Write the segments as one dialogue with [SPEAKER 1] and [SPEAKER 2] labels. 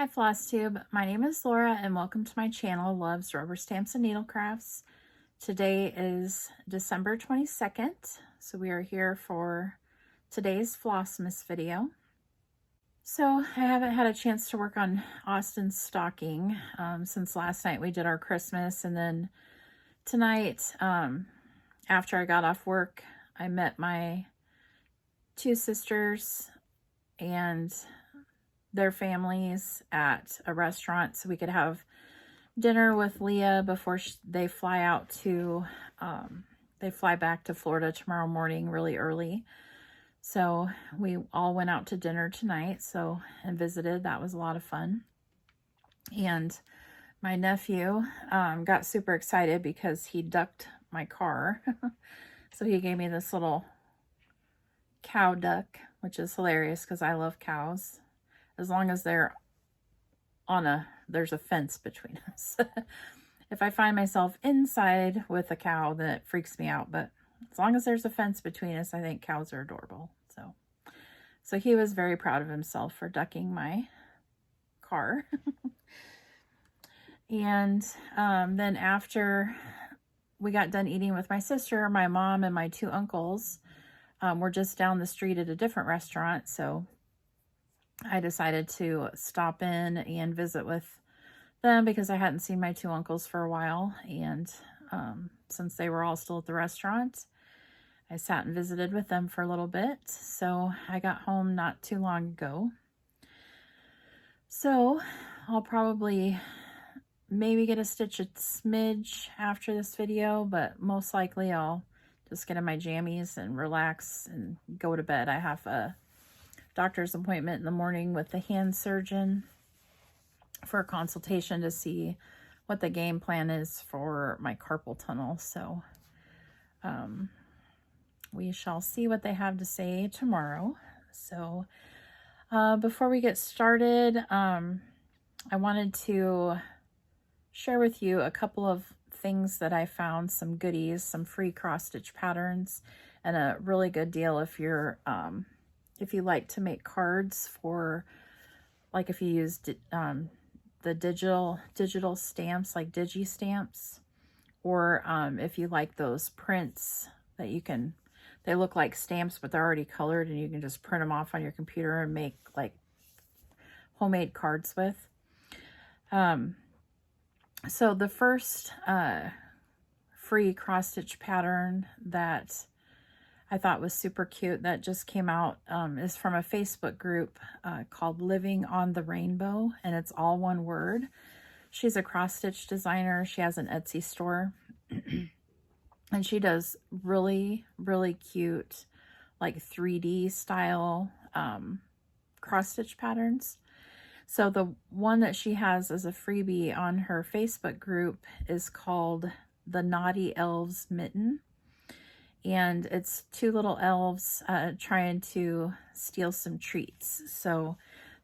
[SPEAKER 1] Hi FlossTube, my name is Laura and welcome to my channel, Loves Rubber Stamps and Needle Crafts. Today is December 22nd, so we are here for today's Flossmas video. So I haven't had a chance to work on Austin's stocking since last night we did our Christmas, and then tonight after I got off work I met my two sisters and their families at a restaurant so we could have dinner with Leah before they fly out to, they fly back to Florida tomorrow morning really early. So we all went out to dinner tonight and visited. That was a lot of fun. And my nephew got super excited because he ducked my car. So he gave me this little cow duck, which is hilarious because I love cows. As long as they're there's a fence between us. If I find myself inside with a cow, then it freaks me out. But as long as there's a fence between us, I think cows are adorable. So he was very proud of himself for ducking my car. And then after we got done eating with my sister, my mom, and my two uncles, were just down the street at a different restaurant. So I decided to stop in and visit with them because I hadn't seen my two uncles for a while. And since they were all still at the restaurant, I sat and visited with them for a little bit. So I got home not too long ago. So I'll probably maybe get a stitch a smidge after this video, but most likely I'll just get in my jammies and relax and go to bed. I have a doctor's appointment in the morning with the hand surgeon for a consultation to see what the game plan is for my carpal tunnel. So we shall see what they have to say tomorrow. So before we get started, I wanted to share with you a couple of things that I found, some goodies, some free cross-stitch patterns, and a really good deal if you're if you like to make cards for, like if you use the digital stamps like digi stamps, or if you like those prints that you can, they look like stamps but they're already colored and you can just print them off on your computer and make like homemade cards with. So the first free cross-stitch pattern that I thought was super cute that just came out is from a Facebook group called Living on the Rainbow, and it's all one word. She's a cross-stitch designer. She has an Etsy store, and she does really, really cute, like 3D style cross-stitch patterns. So the one that she has as a freebie on her Facebook group is called the Naughty Elves Mitten. And it's two little elves trying to steal some treats. So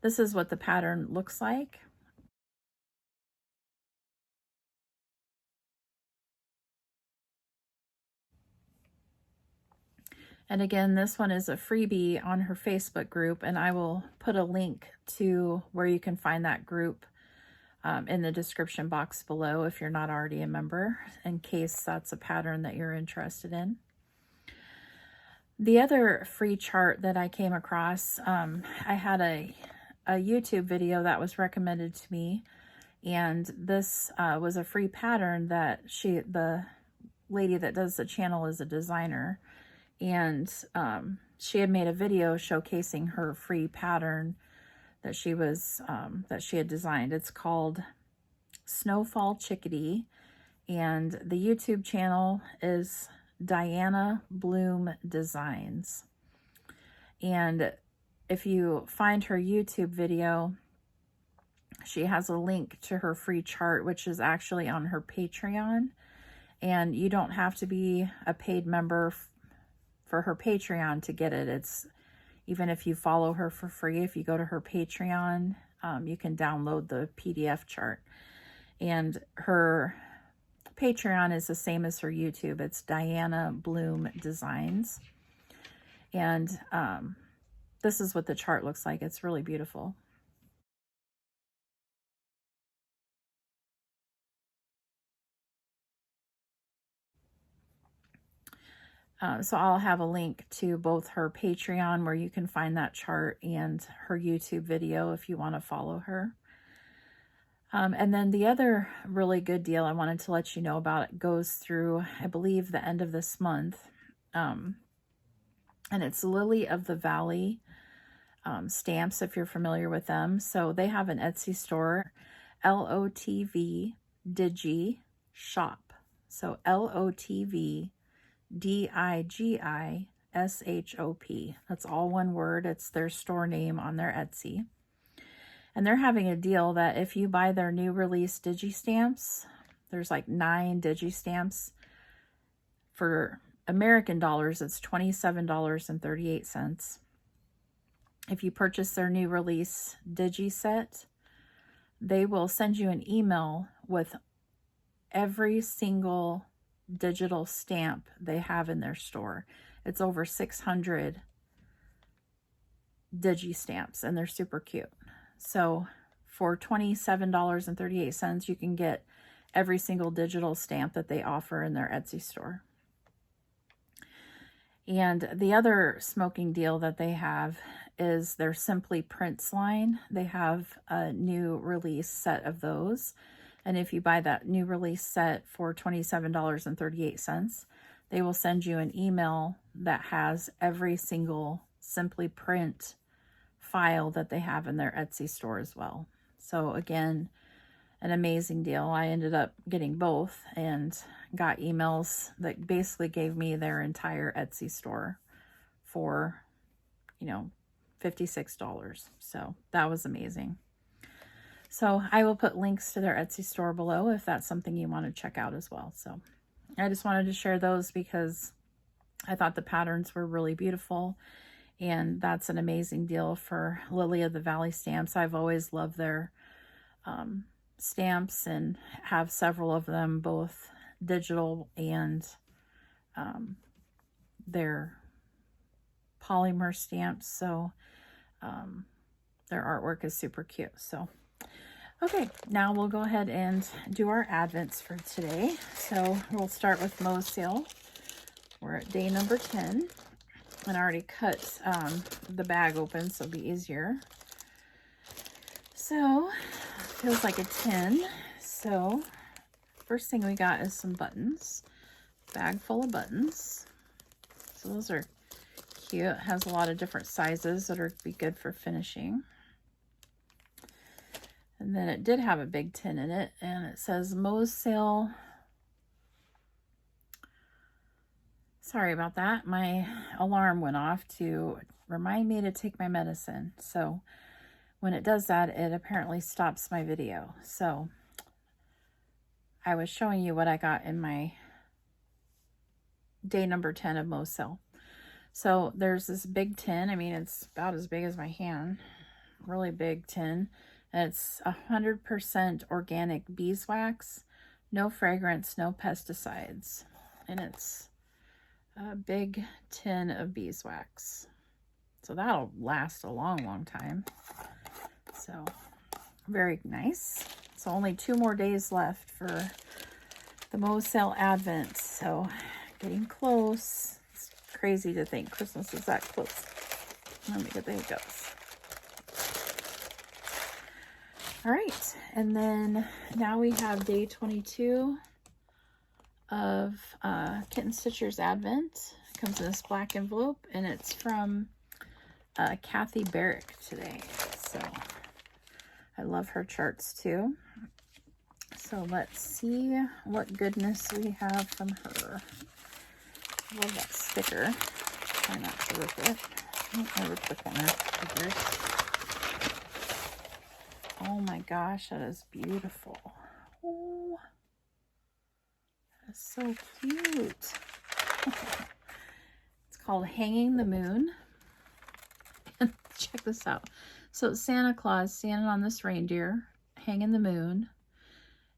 [SPEAKER 1] this is what the pattern looks like. And again, this one is a freebie on her Facebook group, and I will put a link to where you can find that group in the description box below if you're not already a member, in case that's a pattern that you're interested in. The other free chart that I came across, I had a YouTube video that was recommended to me, and this was a free pattern that the lady that does the channel is a designer, and she had made a video showcasing her free pattern that she had designed. It's called Snowfall Chickadee, and the YouTube channel is Diana Bloom Designs. And if you find her YouTube video, she has a link to her free chart, which is actually on her Patreon, and you don't have to be a paid member for her Patreon to get it. It's even if you follow her for free, if you go to her Patreon, you can download the PDF chart. And her Patreon is the same as her YouTube. It's Diana Bloom Designs. And this is what the chart looks like. It's really beautiful. So I'll have a link to both her Patreon where you can find that chart and her YouTube video if you want to follow her. And then the other really good deal I wanted to let you know about, it goes through, I believe, the end of this month. And it's Lili of the Valley stamps, if you're familiar with them. So they have an Etsy store, LOTV Digi Shop. So LOTV DIGISHOP. That's all one word. It's their store name on their Etsy. And they're having a deal that if you buy their new release Digi Stamps, there's like 9 Digi Stamps. For American dollars, it's $27.38. If you purchase their new release Digi Set, they will send you an email with every single digital stamp they have in their store. It's over 600 Digi Stamps, and they're super cute. So for $27.38, you can get every single digital stamp that they offer in their Etsy store. And the other smoking deal that they have is their Simply Prints line. They have a new release set of those. And if you buy that new release set for $27.38, they will send you an email that has every single Simply Print file that they have in their Etsy store as well. So again, an amazing deal. I ended up getting both and got emails that basically gave me their entire Etsy store for, $56. So that was amazing. So I will put links to their Etsy store below if that's something you want to check out as well. So I just wanted to share those because I thought the patterns were really beautiful. And that's an amazing deal for Lili of the Valley stamps. I've always loved their stamps and have several of them, both digital and their polymer stamps. So their artwork is super cute. So okay, now we'll go ahead and do our Advents for today. So we'll start with Mo's Sale. We're at day number 10. And I already cut the bag open, so it'll be easier. So, feels like a 10. So, first thing we got is some buttons. Bag full of buttons. So those are cute. It has a lot of different sizes that are be good for finishing. And then it did have a big tin in it, and it says Mo's Sale. Sorry about that. My alarm went off to remind me to take my medicine. So when it does that, it apparently stops my video. So I was showing you what I got in my day number 10 of Mo's Sale. So there's this big tin. I mean, it's about as big as my hand. Really big tin. And it's 100% organic beeswax. No fragrance, no pesticides. And it's a big tin of beeswax. So that'll last a long, long time. So very nice. So only 2 more days left for the Mo's Sale Advent. So getting close. It's crazy to think Christmas is that close. Let me get the hiccups. All right, and then now we have day 22 of Kitten Stitcher's Advent. It comes in this black envelope, and it's from Kathy Barrick today. So I love her charts too. So let's see what goodness we have from her. Love that sticker. Try not to rip it. I ripped the corner figures. Oh my gosh, that is beautiful. Oh, that's so cute. It's called Hanging the Moon. Check this out. So it's Santa Claus standing on this reindeer, hanging the moon,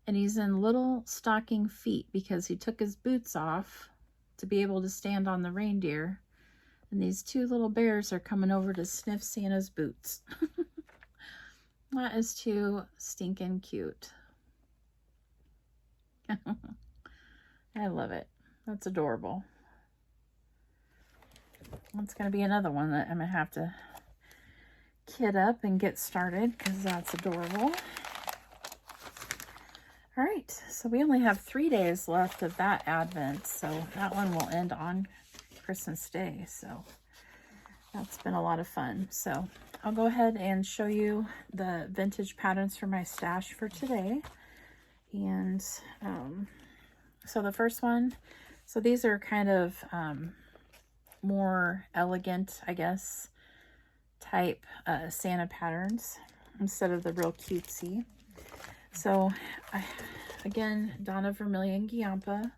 [SPEAKER 1] and he's in little stocking feet because he took his boots off to be able to stand on the reindeer. And these 2 little bears are coming over to sniff Santa's boots. That is too stinking cute. I love it. That's adorable. That's going to be another one that I'm going to have to kit up and get started because that's adorable. All right, so we only have 3 days left of that Advent, so that one will end on Christmas Day. So that's been a lot of fun. So I'll go ahead and show you the vintage patterns for my stash for today. And so the first one, so these are kind of more elegant, I guess, type Santa patterns instead of the real cutesy. So again, Donna Vermilion Giampa.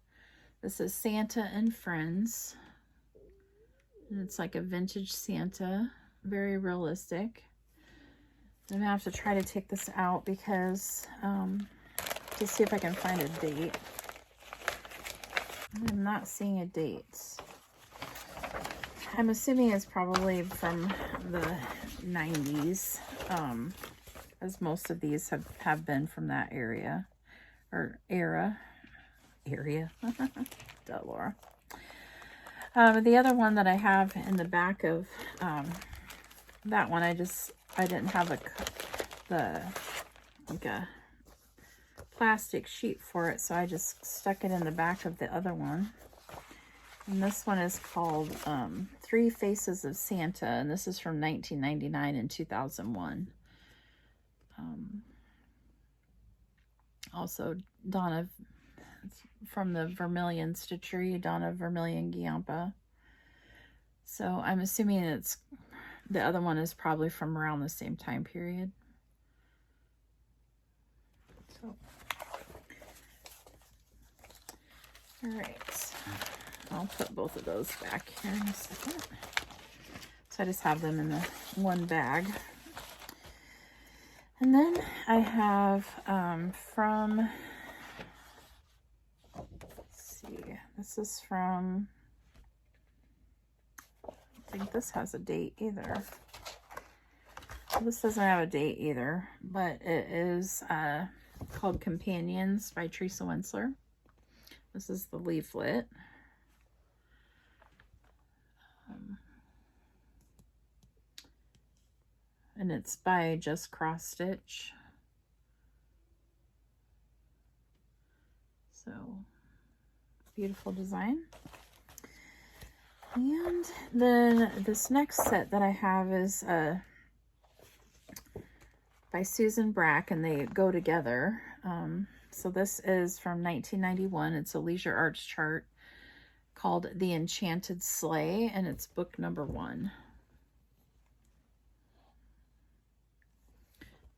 [SPEAKER 1] This is Santa and Friends. And it's like a vintage Santa, very realistic. I'm gonna have to try to take this out because to see if I can find a date. I'm not seeing a date. I'm assuming it's probably from the 90s, as most of these have been from that area, or era. Duh, Laura. The other one that I have in the back of that one, I didn't have a plastic sheet for it, so I just stuck it in the back of the other one. And this one is called Three Faces of Santa, and this is from 1999 and 2001. Also, Donna, from the Vermilion Stitchery, Donna Vermilion Giampa. So I'm assuming the other one is probably from around the same time period. So, all right. I'll put both of those back here in a second. So I just have them in the one bag. And then I have from, let's see, this is from, I don't think this has a date either. This doesn't have a date either, but it is called Companions by Teresa Winsler. This is the leaflet. And it's by Just Cross Stitch. So, beautiful design. And then this next set that I have is by Susan Brack, and they go together. So this is from 1991. It's a Leisure Arts chart called The Enchanted Sleigh, and it's book number 1.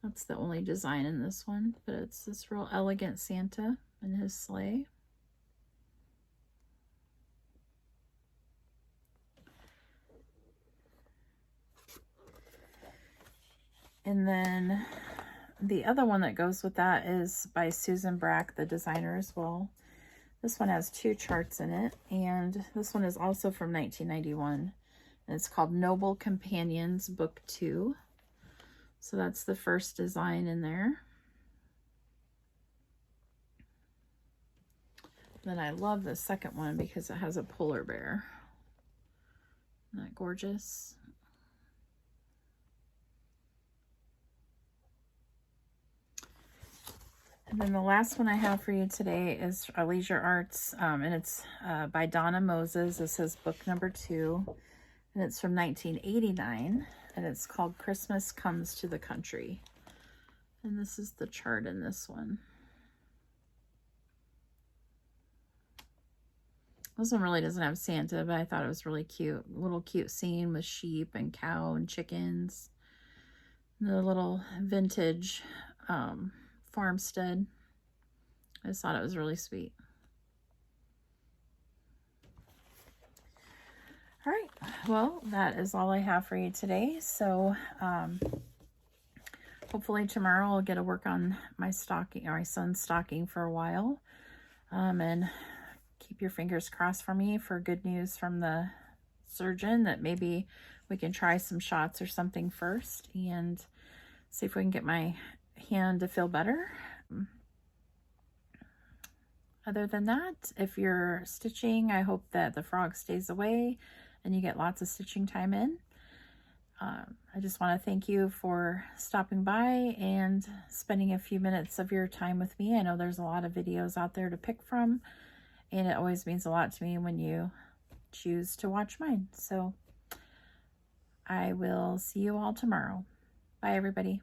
[SPEAKER 1] That's the only design in this one, but it's this real elegant Santa and his sleigh. And then the other one that goes with that is by Susan Brack, the designer as well. This one has 2 charts in it, and this one is also from 1991. And it's called Noble Companions, Book 2. So that's the first design in there. Then I love the second one because it has a polar bear. Isn't that gorgeous? And then the last one I have for you today is a Leisure Arts, and it's by Donna Moses. This is book number 2, and it's from 1989, and it's called Christmas Comes to the Country. And this is the chart in this one. This one really doesn't have Santa, but I thought it was really cute. A little cute scene with sheep and cow and chickens. And the little vintage farmstead. I just thought it was really sweet. All right, well, that is all I have for you today. So hopefully tomorrow I'll get to work on my stocking, or my son's stocking, for a while. And keep your fingers crossed for me for good news from the surgeon that maybe we can try some shots or something first and see if we can get my hand to feel better. Other than that, if you're stitching, I hope that the frog stays away and you get lots of stitching time in. I just want to thank you for stopping by and spending a few minutes of your time with me. I know there's a lot of videos out there to pick from, and it always means a lot to me when you choose to watch mine. So I will see you all tomorrow. Bye, everybody.